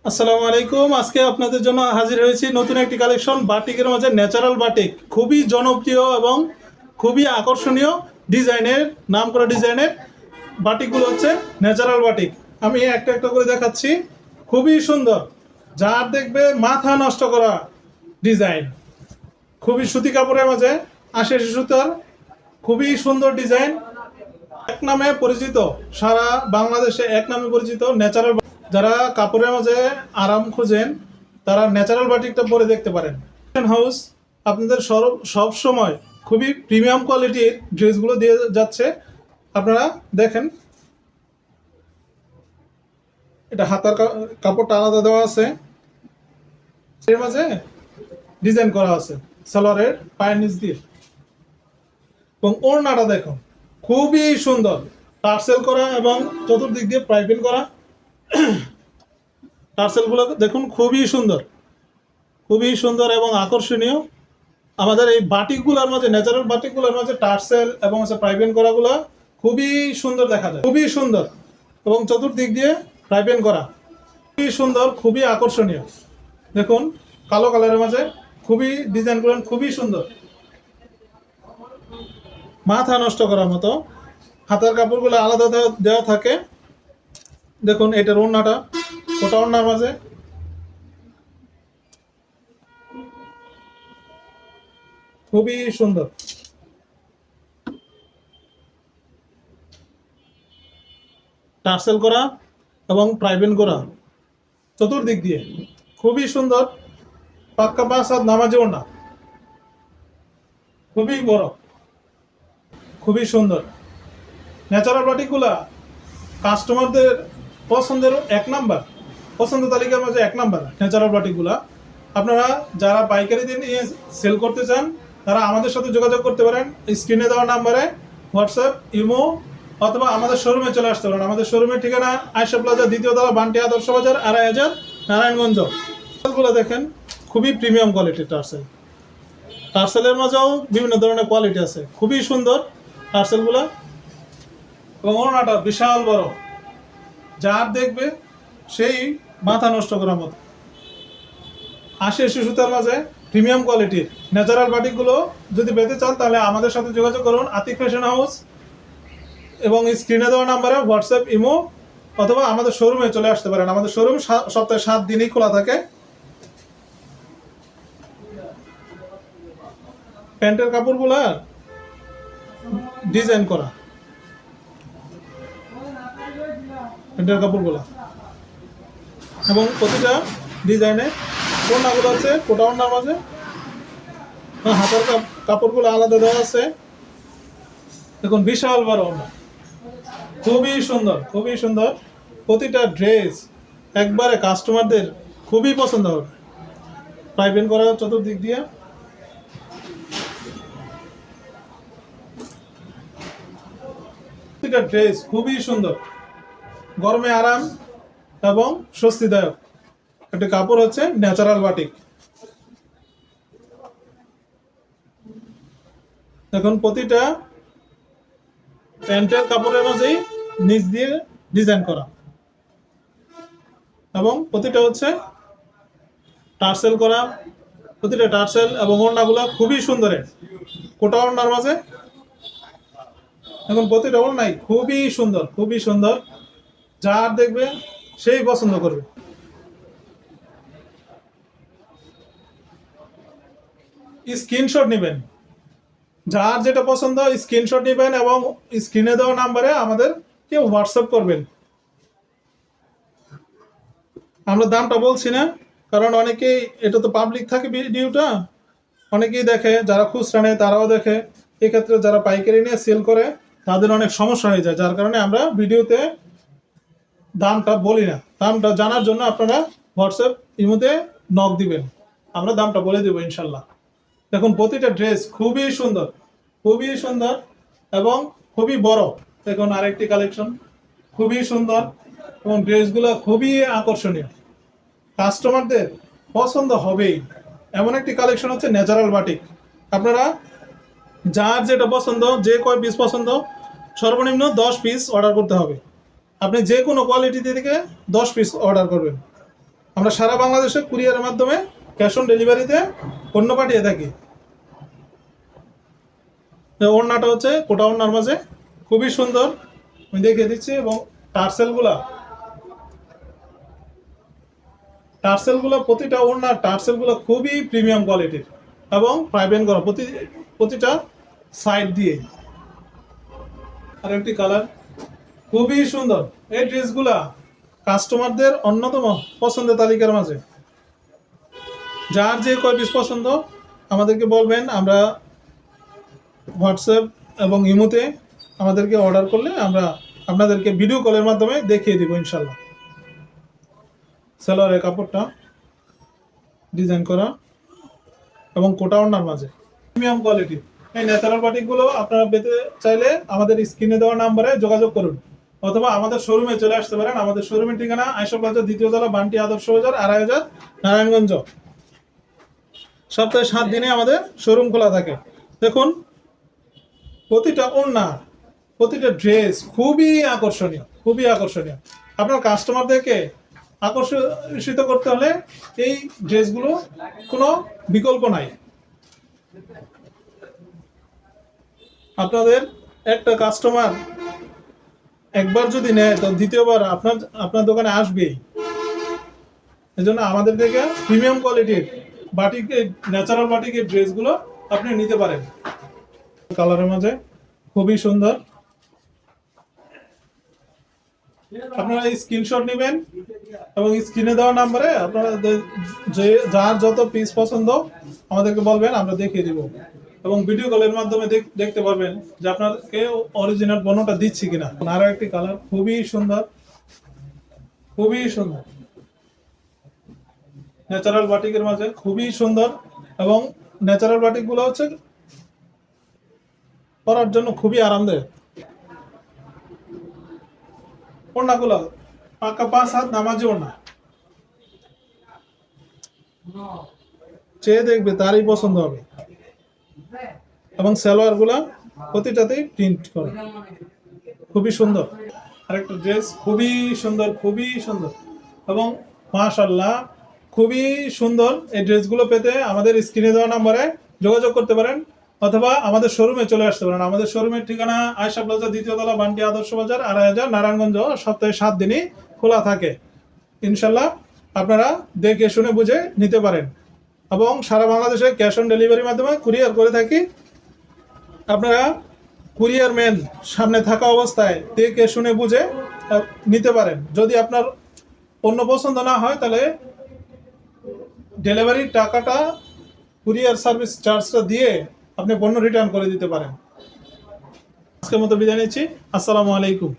আসসালামু আলাইকুম। আজকে আপনাদের জন্য হাজির হয়েছি নতুন একটি কালেকশন বাটিকের মাঝে ন্যাচারাল বাটিক। খুবই জনপ্রিয় এবং খুবই আকর্ষণীয় ডিজাইনের, নাম করা ডিজাইনের বাটিকগুলো হচ্ছে ন্যাচারাল বাটিক। আমি একটা একটা করে দেখাচ্ছি। খুবই সুন্দর, যার দেখবে মাথা নষ্ট করা ডিজাইন। খুবই সুতি কাপড়ের মাঝে ৮০ সুতার খুবই সুন্দর ডিজাইন। এক নামে পরিচিত, সারা বাংলাদেশে এক নামে পরিচিত ন্যাচারাল। যারা কাপড়ের মাঝে আরাম খুঁজেন তারা ন্যাচারাল বাটিকটা পরে দেখতে পারেন। হাউস আপনাদের সব সময় খুবই প্রিমিয়াম কোয়ালিটির ড্রেসগুলো দিয়ে যাচ্ছে। আপনারা দেখেন, এটা হাতার কাপড়টা আলাদা দেওয়া আছে, এর মাঝে ডিজাইন করা আছে সালোয়ারের পায়ের নিচ দিয়ে, এবং ওড়নাটা দেখুন খুবই সুন্দর, টার্সেল করা এবং চতুর্দিক দিয়ে পাইপিং করা। টার্সেলগুলো দেখুন খুবই সুন্দর, খুবই সুন্দর এবং আকর্ষণীয়। আমাদের এই বাটিকগুলোর মাঝে, ন্যাচারাল বাটিকগুলোর মাঝে টার্সেল এবং পাইপিং করাগুলো খুবই সুন্দর দেখা যায়, খুবই সুন্দর, এবং চতুর্দিক দিয়ে পাইপিং করা খুবই সুন্দর, খুবই আকর্ষণীয়। দেখুন কালো কালারের মাঝে খুবই ডিজাইন করেন, খুবই সুন্দর, মাথা নষ্ট করার মতো। হাতার কাপড়গুলো আলাদা দেওয়া থাকে। দেখুন এটার ওড়নাটা, ওটা ওড়নার মাঝে খুবই সুন্দর, টার্সেল করা এবং প্রাইভেন করা চতুর্দিক দিয়ে খুবই সুন্দর। পাক্কা পাঁচ হাত নামাজে ওড়না, খুবই বড়, খুবই সুন্দর। ন্যাচারাল বাটিকগুলা কাস্টমারদের পছন্দের এক নাম্বার, পছন্দ তালিকার মাঝে এক নাম্বার ন্যাচারাল বাটিকগুলা। আপনারা যারা পাইকারি দিয়ে নিয়ে সেল করতে চান তারা আমাদের সাথে যোগাযোগ করতে পারেন। স্ক্রিনে দেওয়া নাম্বারে হোয়াটসঅ্যাপ, ইমো অথবা আমাদের শোরুমে চলে আসতে পারেন। আমাদের শোরুমের ঠিকানা আয়শা প্লাজা, দ্বিতীয় তলা, বান্টি আদর্শ বাজার, ২৫০০ নারায়ণগঞ্জ। টার্সেলগুলো দেখেন খুবই প্রিমিয়াম কোয়ালিটির টার্সেল। টার্সেলের মাঝেও বিভিন্ন ধরনের কোয়ালিটি আছে, খুবই সুন্দর টার্সেলগুলো। এবং ওড়নাটা বিশাল বড়, যার দেখবে সেই মাথা নষ্ট করার মতো। ৮০ সুতার মাঝে প্রিমিয়াম কোয়ালিটির ন্যাচারাল বাটিকগুলো যদি পেতে চান তাহলে আমাদের সাথে যোগাযোগ করুন, আতিক ফ্যাশন হাউস, এবং স্ক্রিনে দেওয়া নাম্বারে হোয়াটসঅ্যাপ, ইমো অথবা আমাদের শোরুমে চলে আসতে পারেন। আমাদের শোরুম সপ্তাহে ৭ দিনই খোলা থাকে। প্যান্টের কাপড়গুলা ডিজাইন করা, প্যান্টের কাপড়গুলা এবং প্রতিটা ডিজাইনে ওড়নাগুলো আছে, কোটা ওড়নার মাঝে হাতের কাপড়গুলো আলাদা দেওয়া আছে। দেখুন বিশাল বড় ওড়না, খুবই সুন্দর, খুবই সুন্দর। প্রতিটা ড্রেস একবারে কাস্টমারদের খুবই পছন্দ হবে। পাইপিং করা চতুর্দিক দিয়ে, প্রতিটা ড্রেস খুবই সুন্দর, গরমে আরাম এবং স্বস্তিদায়ক একটি কাপড় হচ্ছে ন্যাচারাল বাটিক। দেখুন প্রতিটা প্যান্টের কাপড়ের মাঝেই নিচ দিয়ে ডিজাইন করা, এবং প্রতিটা হচ্ছে টার্সেল করা। প্রতিটা টার্সেল এবং ওড়নাগুলো খুবই সুন্দর, কোটা ওড়নার মাঝে। এখন প্রতিটা ওড়নাই খুবই সুন্দর, খুবই সুন্দর, যার দেখবে সেই পছন্দ করবে। স্ক্রিনশট নেবেন, যার যেটা পছন্দ স্ক্রিনশট নেবেন এবং স্ক্রিনে দেওয়া নাম্বারে আমাদেরকে হোয়াটসঅ্যাপ করবেন। আমরা দামটা বলছি না, কারণ অনেকেই, এটা তো পাবলিক থাকে ভিডিওটা, অনেকেই দেখে, যারা খুচরা নেয় তারাও দেখে। এক্ষেত্রে যারা পাইকারি নিয়ে সেল করে তাদের অনেক সমস্যা হয়ে যায়, যার কারণে আমরা ভিডিওতে দামটা বলি না। দামটা জানার জন্য আপনারা হোয়াটসঅ্যাপ, ইমোতে নক দিবেন, আমরা দামটা বলে দেবো ইনশাল্লাহ। দেখুন প্রতিটা ড্রেস খুবই সুন্দর, খুবই সুন্দর এবং খুবই বড়। দেখুন আরেকটি কালেকশন, খুবই সুন্দর এবং ড্রেসগুলো খুবই আকর্ষণীয়, কাস্টমারদের পছন্দ হবেই এমন একটি কালেকশন হচ্ছে ন্যাচারাল বাটিক। আপনারা যার যেটা পছন্দ, যে কয় পিস পছন্দ, সর্বনিম্ন 10 পিস অর্ডার করতে হবে। আপনি যে কোনো কোয়ালিটি থেকে 10 পিস অর্ডার করবেন। আমরা সারা বাংলাদেশে কুরিয়ারের মাধ্যমে ক্যাশ অন ডেলিভারিতে পণ্য পাঠিয়ে থাকি। ওড়নাটা হচ্ছে কোটা ওড়নার মাঝে খুবই সুন্দর, আমি দেখিয়ে দিচ্ছি। এবং টার্সেলগুলো প্রতিটা ওড়নার টার্সেলগুলো খুবই প্রিমিয়াম কোয়ালিটির এবং পাইবেন করা প্রতিটা সাইড দিয়ে। আর একটি কালার খুবই সুন্দর। এই ড্রেসগুলা কাস্টমারদের অন্যতম পছন্দের তালিকার মাঝে। যার যে কয় পিস পছন্দ আমাদেরকে বলবেন, আমরা হোয়াটসঅ্যাপ এবং ইমোতে আমাদেরকে অর্ডার করলে আমরা আপনাদেরকে ভিডিও কলের মাধ্যমে দেখিয়ে দেবো ইনশাল্লাহ। সালোয়ারের কাপড়টা ডিজাইন করা এবং কোটা ওড়নার মাঝে প্রিমিয়াম কোয়ালিটি। এই ন্যাচারাল বাটিকগুলো আপনারা পেতে চাইলে আমাদের স্ক্রিনে দেওয়া নাম্বারে যোগাযোগ করুন, অথবা আমাদের শোরুমে চলে আসতে পারেন। আমাদের শোরুমের ঠিকানা আয়শা প্লাজা, 2য় তলা, বান্টি আদর্শ বাজার, 2.5,000, নারায়ণগঞ্জ। সপ্তাহে 7 দিনে আমাদের শোরুম খোলা থাকে। দেখুন প্রতিটা ওড়না, প্রতিটা ড্রেস খুবই আকর্ষণীয়, খুবই আকর্ষণীয়। আপনার কাস্টমারদেরকে আকর্ষিত করতে হলে এই ড্রেসগুলো কোনো বিকল্প নাই। আপনাদের একটা কাস্টমার একবার যদি নেয় তো দ্বিতীয়বার আপনার দোকানে আসবেই। এজন্য আমাদের থেকে প্রিমিয়াম কোয়ালিটির বাটিকের, ন্যাচারাল বাটিকের ড্রেসগুলো আপনি নিতে পারেন। কালারের মাঝে খুবই সুন্দর। আপনারা এই স্ক্রিনশট নেবেন এবং স্ক্রিনে দেওয়া নাম্বারে আপনারা যার যত পিস পছন্দ আমাদেরকে বলবেন, আমরা দেখিয়ে দিব। এবং ভিডিও কলের মাধ্যমে দেখতে পারবেন যে আপনাকে অরিজিনাল পণ্যটা দিচ্ছি কিনা। আরো একটি কালার খুবই সুন্দর, খুবই সুন্দর। ন্যাচারাল বাটিকের মাঝে খুবই সুন্দর এবং ন্যাচারাল বাটিকগুলো হচ্ছে পরার জন্য খুবই আরামদায়ক। ওড়নাগুলো পাকা 5 হাত নামাজি ওড়না, চেয়ে দেখবে তারই পছন্দ হবে। এবং সালোয়ার গুলা প্রতিটাতেই প্রিন্ট করা, খুবই সুন্দর। আরেকটা ড্রেস খুবই সুন্দর, খুবই সুন্দর এবং মাশাআল্লাহ খুবই সুন্দর। এই ড্রেসগুলো পেতে আমাদের স্ক্রিনে দেওয়া নাম্বারে যোগাযোগ করতে পারেন, অথবা আমাদের শোরুমে চলে আসতে পারেন। আমাদের শোরুমের ঠিকানা আয়শা প্লাজা, 2য় তলা, বান্টি আদর্শ বাজার, 2.5,000, নারায়ণগঞ্জ। সপ্তাহে 7 দিনই খোলা থাকে। ইনশাল্লাহ আপনারা দেখে শুনে বুঝে নিতে পারেন। এবং সারা বাংলাদেশে ক্যাশ অন ডেলিভারির মাধ্যমে কুরিয়ার করে থাকি। আপনারা কুরিয়ার ম্যান সামনে থাকা অবস্থায় দেখে শুনে বুঝে নিতে পারেন। যদি আপনার পণ্য পছন্দ না হয় তাহলে ডেলিভারির টাকাটা, কুরিয়ার সার্ভিস চার্জটা দিয়ে আপনি পণ্য রিটার্ন করে দিতে পারেন। আজকের মতো বিদায় নিচ্ছি। আসসালামু আলাইকুম।